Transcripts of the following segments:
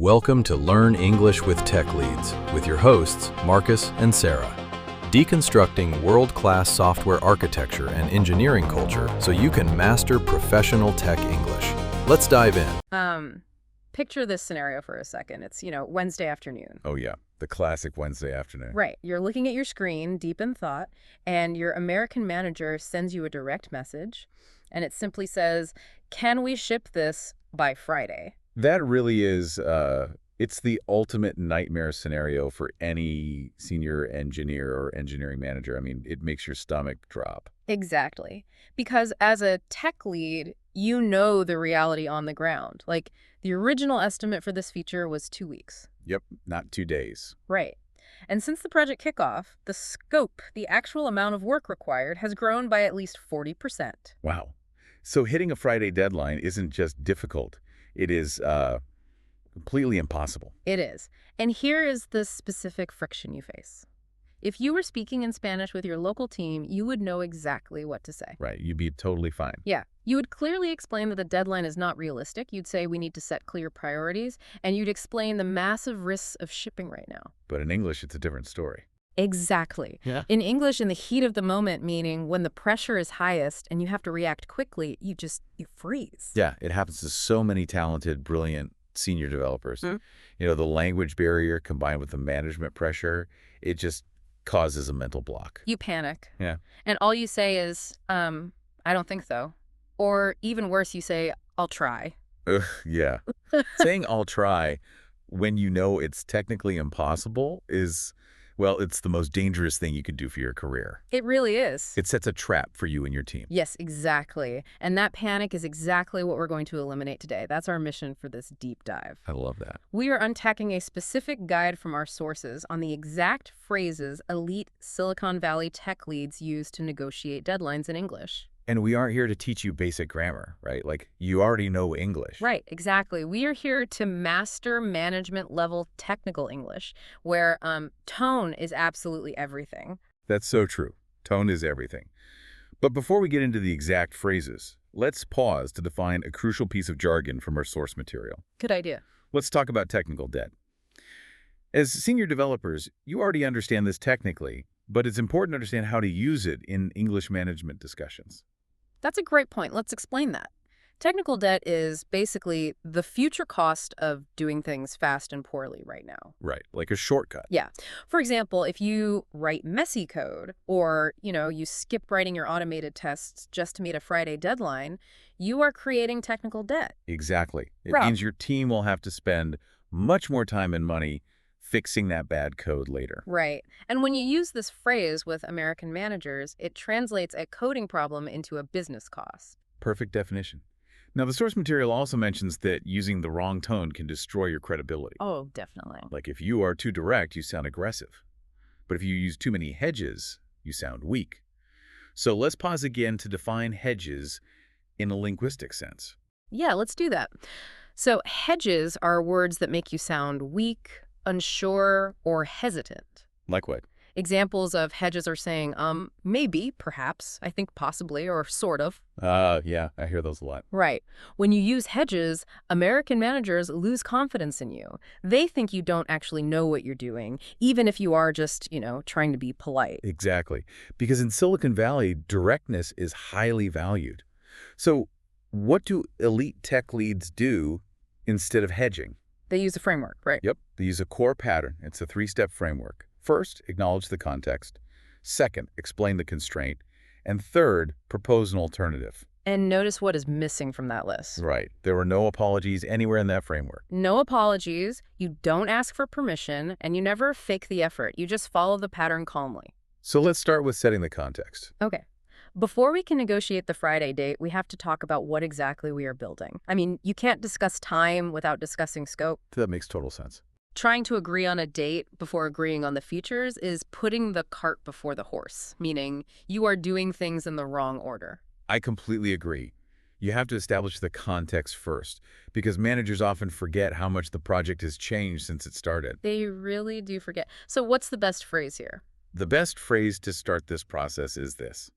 Welcome to Learn English with Tech Leads with your hosts, Marcus and Sarah. Deconstructing world-class software architecture and engineering culture so you can master professional tech English. Let's dive in. Picture this scenario for a second. It's, Wednesday afternoon. Oh yeah, the classic Wednesday afternoon. Right. You're looking at your screen, deep in thought, and your American manager sends you a direct message, and it simply says, "Can we ship this by Friday?" That really is, it's the ultimate nightmare scenario for any senior engineer or engineering manager. I mean, it makes your stomach drop. Exactly. Because as a tech lead, you know the reality on the ground. Like, the original estimate for this feature was 2 weeks. Yep, not 2 days. Right. And since the project kickoff, the scope, the actual amount of work required, has grown by at least 40%. Wow. So hitting a Friday deadline isn't just difficult. It is completely impossible. It is. And here is the specific friction you face. If you were speaking in Spanish with your local team, you would know exactly what to say. Right, you'd be totally fine. Yeah. You would clearly explain that the deadline is not realistic. You'd say we need to set clear priorities, and you'd explain the massive risks of shipping right now. But in English, it's a different story. Exactly. Yeah. In English, in the heat of the moment, meaning when the pressure is highest and you have to react quickly, you freeze. Yeah, it happens to so many talented, brilliant senior developers. Mm. The language barrier combined with the management pressure, it just causes a mental block. You panic. Yeah. And all you say is, I don't think so. Or even worse, you say, I'll try. Ugh, yeah. Saying I'll try when you know it's technically impossible is, well, it's the most dangerous thing you could do for your career. It really is. It sets a trap for you and your team. Yes, exactly. And that panic is exactly what we're going to eliminate today. That's our mission for this deep dive. I love that. We are untacking a specific guide from our sources on the exact phrases elite Silicon Valley tech leads use to negotiate deadlines in English. And we aren't here to teach you basic grammar, right? Like, you already know English. Right, exactly. We are here to master management-level technical English, where tone is absolutely everything. That's so true. Tone is everything. But before we get into the exact phrases, let's pause to define a crucial piece of jargon from our source material. Good idea. Let's talk about technical debt. As senior developers, you already understand this technically, but it's important to understand how to use it in English management discussions. That's a great point. Let's explain that. Technical debt is basically the future cost of doing things fast and poorly right now. Right, like a shortcut. Yeah. For example, if you write messy code or, you skip writing your automated tests just to meet a Friday deadline, you are creating technical debt. Exactly. It Rob. means your team will have to spend much more time and money fixing that bad code later. Right. And when you use this phrase with American managers, it translates a coding problem into a business cost. Perfect definition. Now, the source material also mentions that using the wrong tone can destroy your credibility. Oh, definitely. Like, if you are too direct, you sound aggressive. But if you use too many hedges, you sound weak. So let's pause again to define hedges in a linguistic sense. Yeah, let's do that. So hedges are words that make you sound weak, unsure, or hesitant. Like what? Examples of hedges are saying, maybe, perhaps, I think possibly, or sort of. Yeah, I hear those a lot. Right. When you use hedges, American managers lose confidence in you. They think you don't actually know what you're doing, even if you are just, trying to be polite. Exactly. Because in Silicon Valley, directness is highly valued. So what do elite tech leads do instead of hedging? They use a framework, right? Yep. They use a core pattern. It's a 3-step framework. First, acknowledge the context. Second, explain the constraint. And third, propose an alternative. And notice what is missing from that list. Right. There were no apologies anywhere in that framework. No apologies, you don't ask for permission, and you never fake the effort. You just follow the pattern calmly. So let's start with setting the context. Okay. Before we can negotiate the Friday date, we have to talk about what exactly we are building. I mean, you can't discuss time without discussing scope. That makes total sense. Trying to agree on a date before agreeing on the features is putting the cart before the horse, meaning you are doing things in the wrong order. I completely agree. You have to establish the context first, because managers often forget how much the project has changed since it started. They really do forget. So what's the best phrase here? The best phrase to start this process is this: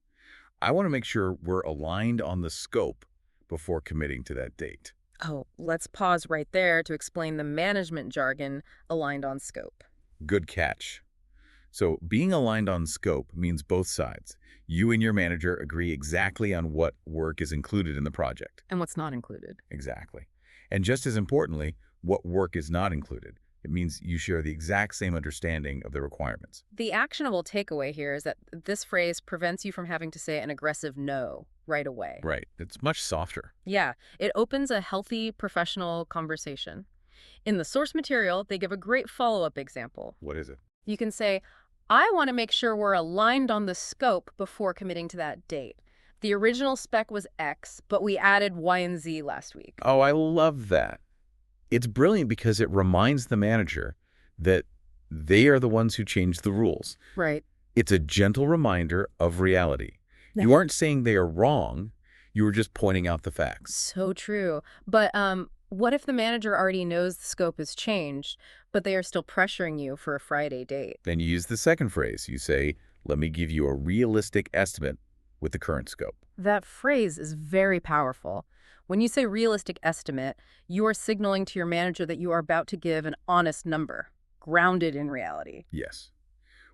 I want to make sure we're aligned on the scope before committing to that date. Oh, let's pause right there to explain the management jargon aligned on scope. Good catch. So being aligned on scope means both sides. You and your manager agree exactly on what work is included in the project. And what's not included. Exactly. And just as importantly, what work is not included. It means you share the exact same understanding of the requirements. The actionable takeaway here is that this phrase prevents you from having to say an aggressive no right away. Right. It's much softer. Yeah, it opens a healthy professional conversation. In the source material, they give a great follow-up example. What is it? You can say, I want to make sure we're aligned on the scope before committing to that date. The original spec was X, but we added Y and Z last week. Oh, I love that. It's brilliant because it reminds the manager that they are the ones who changed the rules. Right. It's a gentle reminder of reality. You aren't saying they are wrong. You were just pointing out the facts. So true. But what if the manager already knows the scope has changed, but they are still pressuring you for a Friday date? Then you use the second phrase. You say, let me give you a realistic estimate with the current scope. That phrase is very powerful. When you say realistic estimate, you are signaling to your manager that you are about to give an honest number, grounded in reality. Yes.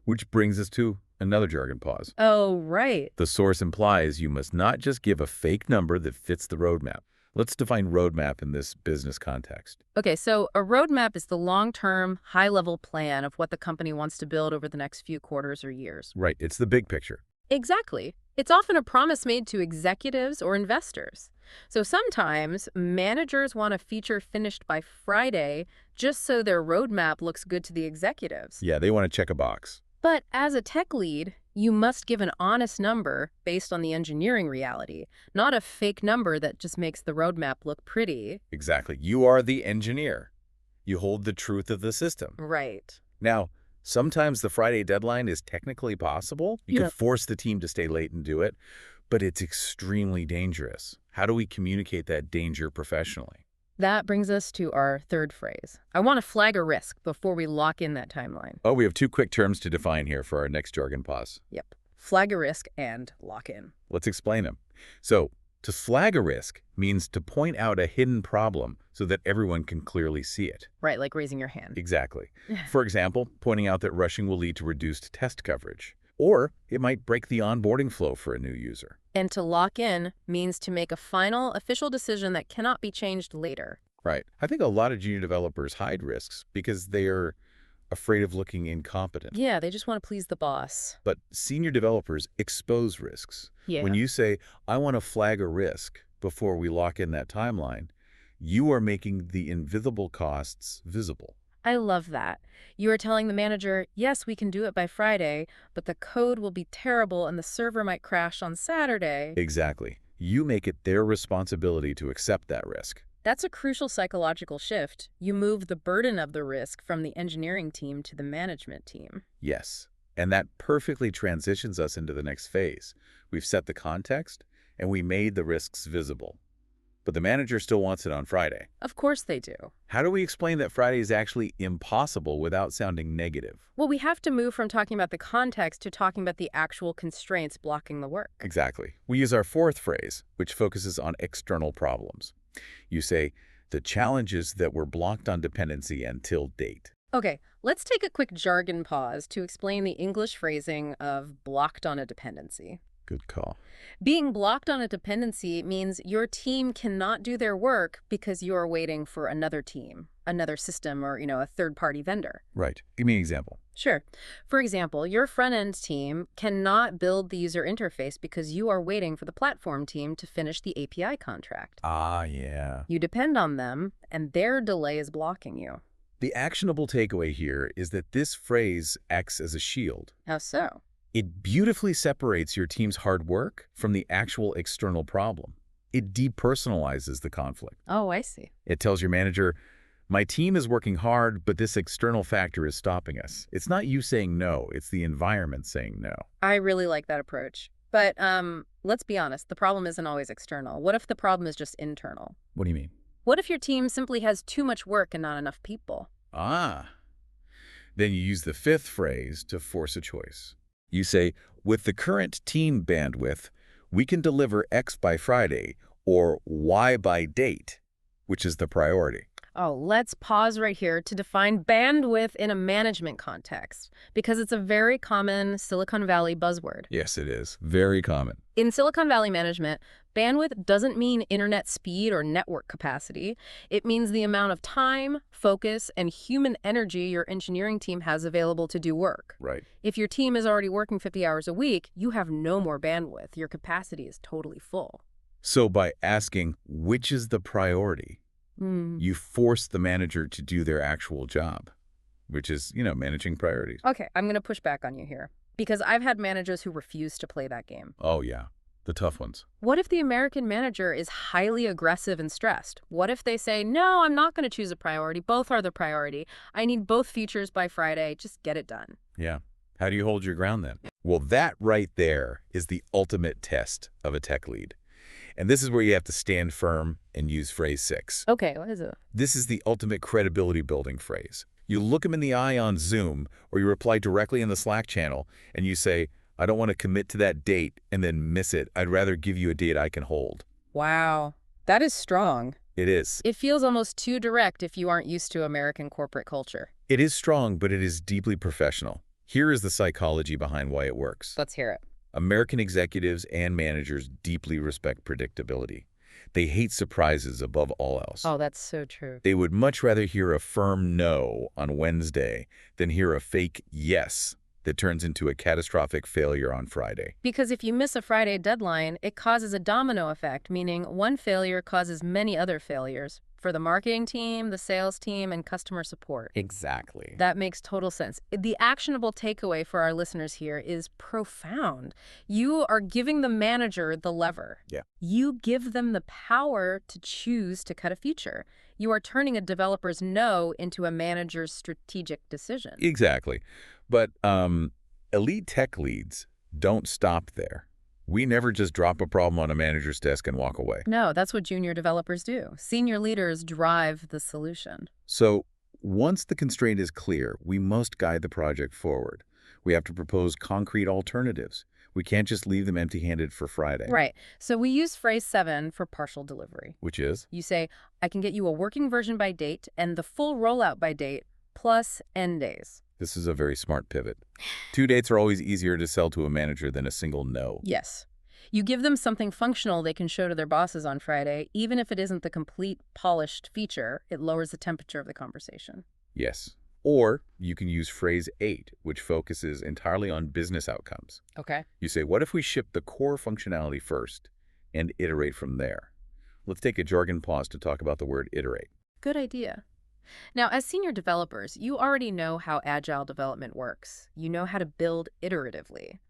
Which brings us to another jargon pause. Oh, right. The source implies you must not just give a fake number that fits the roadmap. Let's define roadmap in this business context. Okay, so a roadmap is the long-term, high-level plan of what the company wants to build over the next few quarters or years. Right, it's the big picture. Exactly. It's often a promise made to executives or investors. So sometimes managers want a feature finished by Friday just so their roadmap looks good to the executives. Yeah, they want to check a box. But as a tech lead, you must give an honest number based on the engineering reality, not a fake number that just makes the roadmap look pretty. Exactly. You are the engineer. You hold the truth of the system. Right. Now, sometimes the Friday deadline is technically possible. You can force the team to stay late and do it, but it's extremely dangerous. How do we communicate that danger professionally? That brings us to our third phrase. I want to flag a risk before we lock in that timeline. Oh, we have two quick terms to define here for our next jargon pause. Yep. Flag a risk and lock in. Let's explain them. So, to flag a risk means to point out a hidden problem so that everyone can clearly see it. Right, like raising your hand. Exactly. For example, pointing out that rushing will lead to reduced test coverage. Or it might break the onboarding flow for a new user. And to lock in means to make a final official decision that cannot be changed later. Right. I think a lot of junior developers hide risks because they are afraid of looking incompetent. Yeah, they just want to please the boss. But senior developers expose risks. Yeah. When you say, I want to flag a risk before we lock in that timeline, you are making the invisible costs visible. I love that. You are telling the manager, yes, we can do it by Friday, but the code will be terrible and the server might crash on Saturday. Exactly. You make it their responsibility to accept that risk. That's a crucial psychological shift. You move the burden of the risk from the engineering team to the management team. Yes. And that perfectly transitions us into the next phase. We've set the context, and we made the risks visible. But the manager still wants it on Friday. Of course they do. How do we explain that Friday is actually impossible without sounding negative? Well, we have to move from talking about the context to talking about the actual constraints blocking the work. Exactly. We use our fourth phrase, which focuses on external problems. You say, the challenges that were blocked on dependency until date. Okay, let's take a quick jargon pause to explain the English phrasing of blocked on a dependency. Good call. Being blocked on a dependency means your team cannot do their work because you are waiting for another team, another system, or, a third-party vendor. Right. Give me an example. Sure. For example, your front-end team cannot build the user interface because you are waiting for the platform team to finish the API contract. Ah, yeah. You depend on them, and their delay is blocking you. The actionable takeaway here is that this phrase acts as a shield. How so? It beautifully separates your team's hard work from the actual external problem. It depersonalizes the conflict. Oh, I see. It tells your manager, my team is working hard, but this external factor is stopping us. It's not you saying no, it's the environment saying no. I really like that approach. But let's be honest, the problem isn't always external. What if the problem is just internal? What do you mean? What if your team simply has too much work and not enough people? Ah. Then you use the fifth phrase to force a choice. You say, with the current team bandwidth, we can deliver X by Friday or Y by date. which is the priority. Oh, let's pause right here to define bandwidth in a management context, because it's a very common Silicon Valley buzzword. Yes, it is. Very common. In Silicon Valley management, bandwidth doesn't mean internet speed or network capacity. It means the amount of time, focus, and human energy your engineering team has available to do work. Right. If your team is already working 50 hours a week, you have no more bandwidth. Your capacity is totally full. So by asking which is the priority, you force the manager to do their actual job, which is, managing priorities. Okay, I'm going to push back on you here, because I've had managers who refuse to play that game. Oh, yeah. The tough ones. What if the American manager is highly aggressive and stressed? What if they say, no, I'm not going to choose a priority. Both are the priority. I need both features by Friday. Just get it done. Yeah. How do you hold your ground then? Well, that right there is the ultimate test of a tech lead. And this is where you have to stand firm and use phrase 6. Okay, what is it? This is the ultimate credibility building phrase. You look them in the eye on Zoom, or you reply directly in the Slack channel, and you say, I don't want to commit to that date and then miss it. I'd rather give you a date I can hold. Wow, that is strong. It is. It feels almost too direct if you aren't used to American corporate culture. It is strong, but it is deeply professional. Here is the psychology behind why it works. Let's hear it. American executives and managers deeply respect predictability. They hate surprises above all else. Oh, that's so true. They would much rather hear a firm no on Wednesday than hear a fake yes that turns into a catastrophic failure on Friday. Because if you miss a Friday deadline, it causes a domino effect, meaning one failure causes many other failures for the marketing team, the sales team, and customer support. Exactly. That makes total sense. The actionable takeaway for our listeners here is profound. You are giving the manager the lever. Yeah. You give them the power to choose to cut a feature. You are turning a developer's no into a manager's strategic decision. Exactly. But elite tech leads don't stop there. We never just drop a problem on a manager's desk and walk away. No, that's what junior developers do. Senior leaders drive the solution. So once the constraint is clear, we must guide the project forward. We have to propose concrete alternatives. We can't just leave them empty-handed for Friday. Right. So we use phrase 7 for partial delivery. Which is? You say, I can get you a working version by date and the full rollout by date plus end days. This is a very smart pivot. 2 dates are always easier to sell to a manager than a single no. Yes. You give them something functional they can show to their bosses on Friday, even if it isn't the complete polished feature. It lowers the temperature of the conversation. Yes. Or you can use phrase 8, which focuses entirely on business outcomes. Okay. You say, what if we ship the core functionality first and iterate from there? Let's take a jargon pause to talk about the word iterate. Good idea. Now, as senior developers, you already know how agile development works. You know how to build iteratively.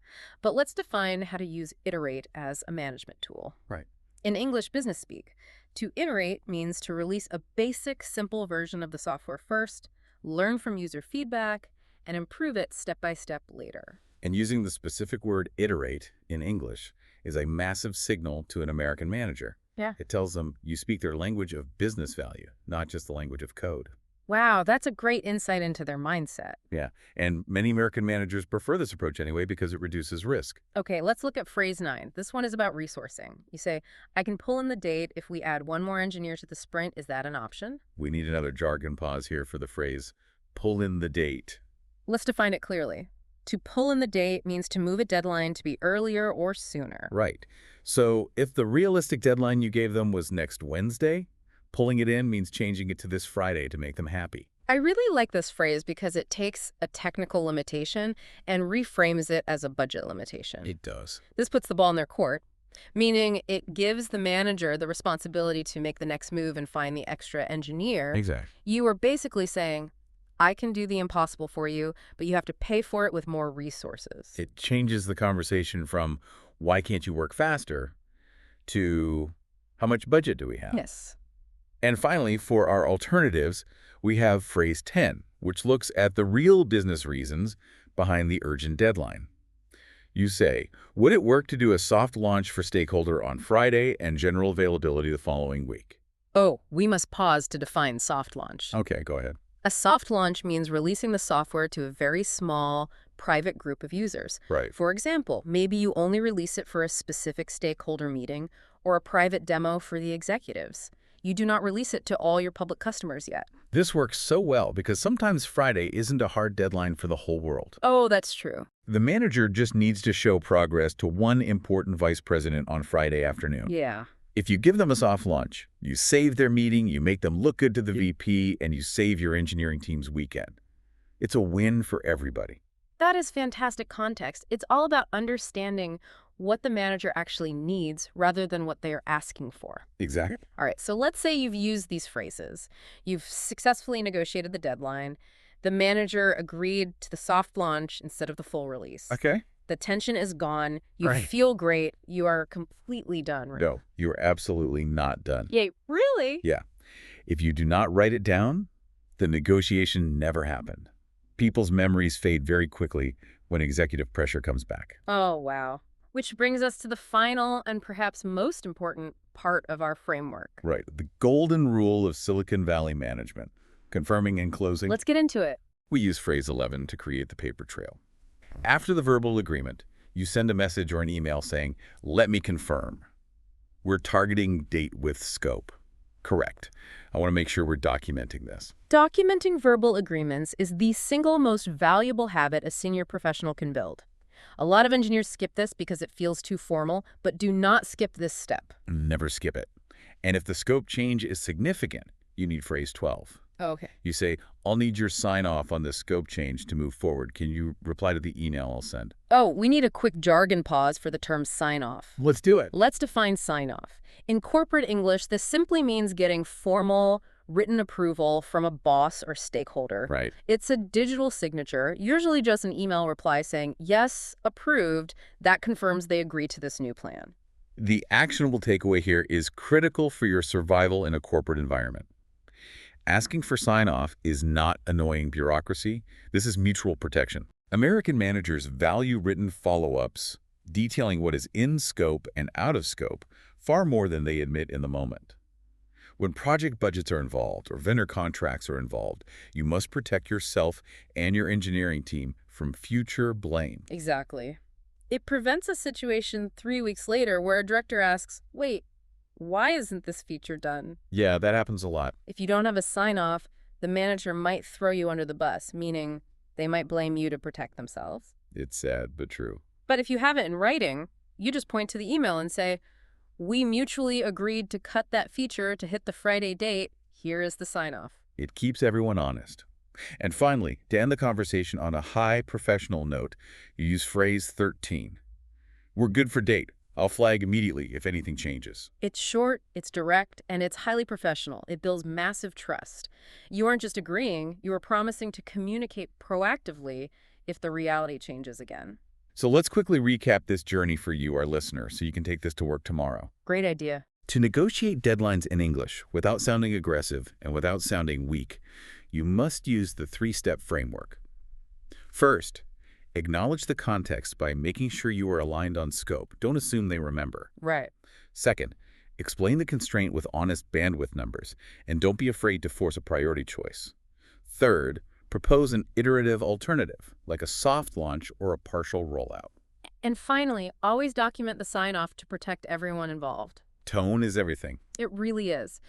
But let's define how to use iterate as a management tool. Right. In English business speak, to iterate means to release a basic, simple version of the software first, learn from user feedback, and improve it step by step later. And using the specific word iterate in English is a massive signal to an American manager. Yeah. It tells them you speak their language of business value, not just the language of code. Wow, that's a great insight into their mindset. Yeah, and many American managers prefer this approach anyway because it reduces risk. Okay, let's look at phrase 9. This one is about resourcing. You say, I can pull in the date if we add one more engineer to the sprint. Is that an option? We need another jargon pause here for the phrase, pull in the date. Let's define it clearly. To pull in the date means to move a deadline to be earlier or sooner. Right. So if the realistic deadline you gave them was next Wednesday, pulling it in means changing it to this Friday to make them happy. I really like this phrase because it takes a technical limitation and reframes it as a budget limitation. It does. This puts the ball in their court, meaning it gives the manager the responsibility to make the next move and find the extra engineer. Exactly. You are basically saying, I can do the impossible for you, but you have to pay for it with more resources. It changes the conversation from, why can't you work faster, to how much budget do we have? Yes. And finally, for our alternatives, we have phrase 10, which looks at the real business reasons behind the urgent deadline. You say, would it work to do a soft launch for stakeholder on Friday and general availability the following week? Oh, we must pause to define soft launch. Okay, go ahead. A soft launch means releasing the software to a very small, private group of users. Right. For example, maybe you only release it for a specific stakeholder meeting or a private demo for the executives. You do not release it to all your public customers yet. This works so well because sometimes Friday isn't a hard deadline for the whole world. Oh, that's true. The manager just needs to show progress to one important vice president on Friday afternoon. Yeah. If you give them a soft launch, you save their meeting, you make them look good to the VP, and you save your engineering team's weekend. It's a win for everybody. That is fantastic context. It's all about understanding what the manager actually needs rather than what they are asking for. Exactly. All right, so let's say you've used these phrases. You've successfully negotiated the deadline. The manager agreed to the soft launch instead of the full release. Okay. The tension is gone. You Right. feel great. You are completely done. Right? No, you're absolutely not done. Yay, really? Yeah. If you do not write it down, the negotiation never happened. People's memories fade very quickly when executive pressure comes back. Oh, wow. Which brings us to the final and perhaps most important part of our framework. Right. The golden rule of Silicon Valley management. Confirming and closing. Let's get into it. We use phrase 11 to create the paper trail. After the verbal agreement, you send a message or an email saying, "Let me confirm." We're targeting date with scope. Correct. I want to make sure we're documenting this. Documenting verbal agreements is the single most valuable habit a senior professional can build. A lot of engineers skip this because it feels too formal, but do not skip this step. Never skip it. And if the scope change is significant, you need phrase 12. Oh, okay. You say, "I'll need your sign-off on this scope change to move forward. Can you reply to the email I'll send?" Oh, we need a quick jargon pause for the term sign-off. Let's do it. Let's define sign-off. In corporate English, this simply means getting formal, written approval from a boss or stakeholder. Right. It's a digital signature, usually just an email reply saying, yes, approved. That confirms they agree to this new plan. The actionable takeaway here is critical for your survival in a corporate environment. Asking for sign-off is not annoying bureaucracy. This is mutual protection. American managers value written follow-ups, detailing what is in scope and out of scope, far more than they admit in the moment. When project budgets are involved or vendor contracts are involved, you must protect yourself and your engineering team from future blame. Exactly. It prevents a situation 3 weeks later where a director asks, wait, why isn't this feature done? Yeah, that happens a lot. If you don't have a sign-off, the manager might throw you under the bus, meaning they might blame you to protect themselves. It's sad, but true. But if you have it in writing, you just point to the email and say, we mutually agreed to cut that feature to hit the Friday date. Here is the sign-off. It keeps everyone honest. And finally, to end the conversation on a high professional note, you use phrase 13. We're good for date. I'll flag immediately if anything changes. It's short, it's direct, and it's highly professional. It builds massive trust. You aren't just agreeing, you are promising to communicate proactively if the reality changes again. So let's quickly recap this journey for you, our listener, so you can take this to work tomorrow. Great idea. To negotiate deadlines in English without sounding aggressive and without sounding weak, you must use the three-step framework. First, acknowledge the context by making sure you are aligned on scope. Don't assume they remember. Right. Second, explain the constraint with honest bandwidth numbers, and don't be afraid to force a priority choice. Third, propose an iterative alternative, like a soft launch or a partial rollout. And finally, always document the sign-off to protect everyone involved. Tone is everything. It really is.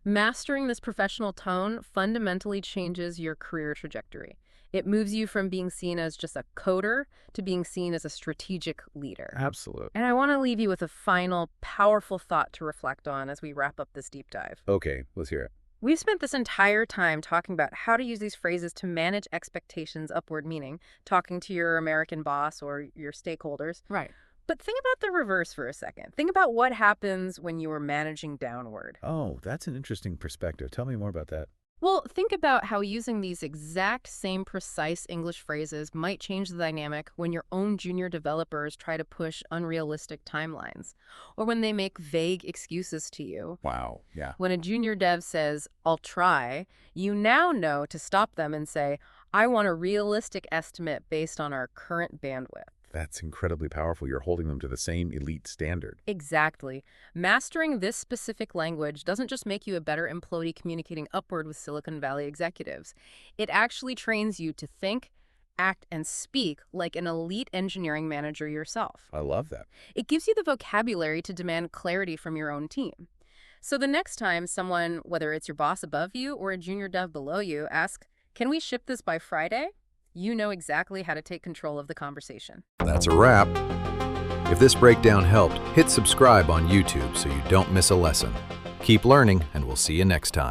Mastering this professional tone fundamentally changes your career trajectory. It moves you from being seen as just a coder to being seen as a strategic leader. Absolutely. And I want to leave you with a final, powerful thought to reflect on as we wrap up this deep dive. Okay, let's hear it. We've spent this entire time talking about how to use these phrases to manage expectations upward, meaning talking to your American boss or your stakeholders. Right. But think about the reverse for a second. Think about what happens when you are managing downward. Oh, that's an interesting perspective. Tell me more about that. Well, think about how using these exact same precise English phrases might change the dynamic when your own junior developers try to push unrealistic timelines, or when they make vague excuses to you. Wow, yeah. When a junior dev says, I'll try, you now know to stop them and say, I want a realistic estimate based on our current bandwidth. That's incredibly powerful. You're holding them to the same elite standard. Exactly. Mastering this specific language doesn't just make you a better employee communicating upward with Silicon Valley executives. It actually trains you to think, act, and speak like an elite engineering manager yourself. I love that. It gives you the vocabulary to demand clarity from your own team. So the next time someone, whether it's your boss above you or a junior dev below you, asks, "Can we ship this by Friday?" you know exactly how to take control of the conversation. That's a wrap. If this breakdown helped, hit subscribe on YouTube so you don't miss a lesson. Keep learning, and we'll see you next time.